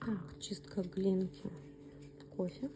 Так, чистка глинки, кофе.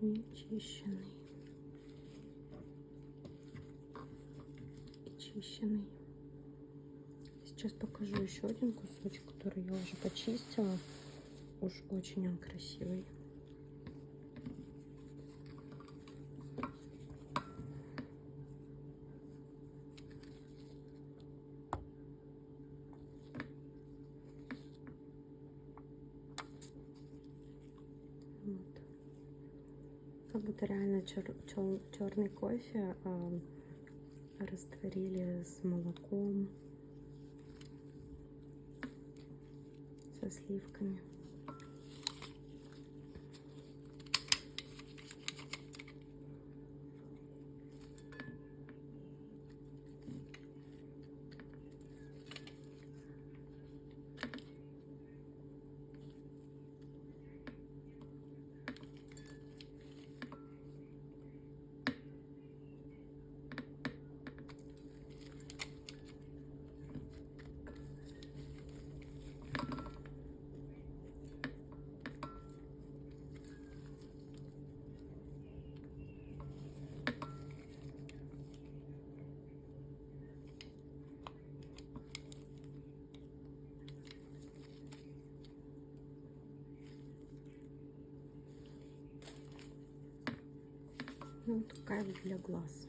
Не чищенный и чищенный. Сейчас покажу еще один кусочек, который я уже почистила. Уж очень он красивый. Вот. Как будто реально черный кофе растворили с молоком, со сливками. Вот кайф для глаз.